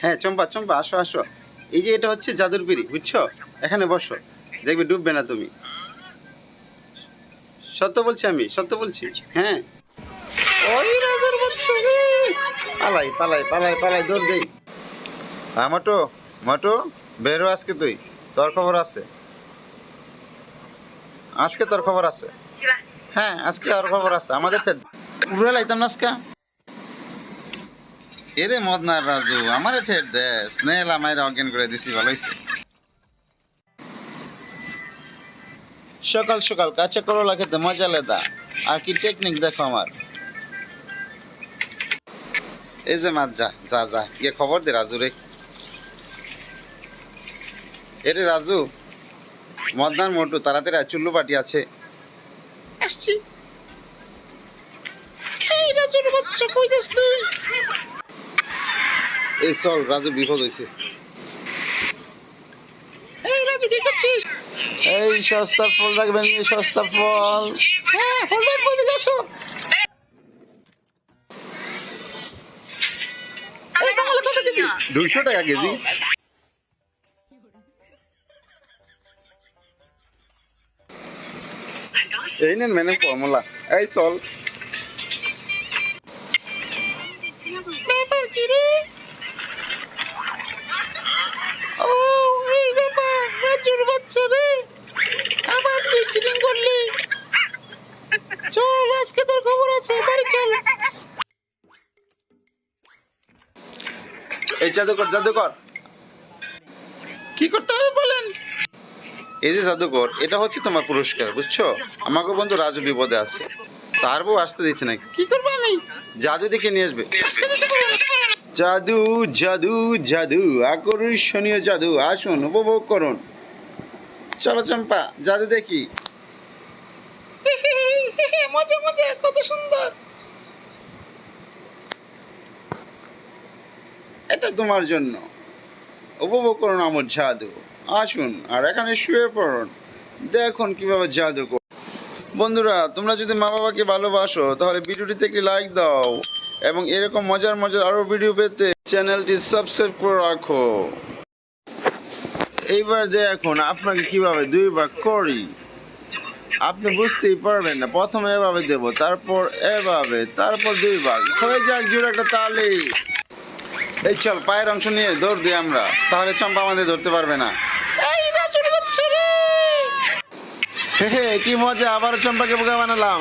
হ্যাঁ চম্পা চম্পা, আসো আসো। এই যে এটা হচ্ছে জাদুর পিঁড়ি, বুঝছো? এখানে বসো, দেখবে ডুববে না তুমি। সত্য বলছি, আমি সত্য বলছি। হ্যাঁ, ওই রাজার বাচ্চা রে। পালাই পালাই পালাই পালাই, দৌড় দেই। হ্যাঁ মোটু, মোটু বেরো, আজকে তুই, তোর খবর আছে। আজকে তোর খবর আছে। হ্যাঁ আজকে আর খবর আছে আমাদের। উড়ে লাইতাম না আজকে। এরে মদনার রাজু, আমারে থেট দে, স্নেল আমায় অজ্ঞান করে দিছি, ভালো হইছে। সকাল সকাল কাঁচা করলা খেতে মজা লেদা। আর কি টেকনিক দেখো আমার। এই যে মাছ, যা যা যা, গিয়ে খবর দে রাজু রে। এরে রাজু, মদনার মোটু তাড়াতাড়ি চুল্লু পাটি আছে। আসছি। এই রাজুর বাচ্চা, কই যাস তুই? এই চল, রাজু বিপদ হইছে। এই রাজু কি করছিস? এই সস্তা ফল রাখবেন, এই সস্তা ফল। হ্যাঁ ফল রাখবো, দিকে আসো। এই কমলা কত কেজি? 200 টাকা কেজি। এই নেন মেনে কমলা, এই চল। ব্যাপার কি রে? ও এই ব্যাপার, রাজুর বাচ্চা রে, আবার তুই চিটিং করলি। চল, আজকে তোর খবর আছে, বাড়ি চল। এই জাদুকর, জাদুকর কি করতে হবে বলেন? এই যে জাদুকর, এটা হচ্ছে তোমার পুরস্কার, বুঝছো? আমাকে বন্ধু রাজু বিপদে আছে, তার বউ আসতে দিচ্ছে না। কি করবো আমি? জাদু দেখে নিয়ে আসবে। জাদু জাদু জাদু, আকর্ষণীয় জাদু, আসুন উপভোগ করুন। চলো চম্পা, জাদু দেখি। মজা মজা, কত সুন্দর। এটা তোমার জন্য, উপভোগ করুন আমার জাদু। আসুন আর এখানে শুয়ে পড়ুন, দেখুন কিভাবে জাদু কর। বন্ধুরা, তোমরা যদি মা বাবাকে ভালোবাসো তাহলে ভিডিওটিতে একটি লাইক দাও, এবং এরকম মজার মজার আরও ভিডিও পেতে চ্যানেলটি সাবস্ক্রাইব করে রাখো। এইবার দেখুন আপনাকে কিভাবে 2 ভাগ করি। আপনি বুঝতেই পারবেন না, প্রথমে এভাবে দেব, তারপর এভাবে, তারপর 2 ভাগ হয়ে যাক, জোরে একটা তালি। এই চল, পায়ের অংশ নিয়ে দৌড় দিই আমরা, তাহলে চম্পা আমাদের ধরতে পারবে না। হে হে, কি মজা, আবার চম্পাকে বোকা বানালাম।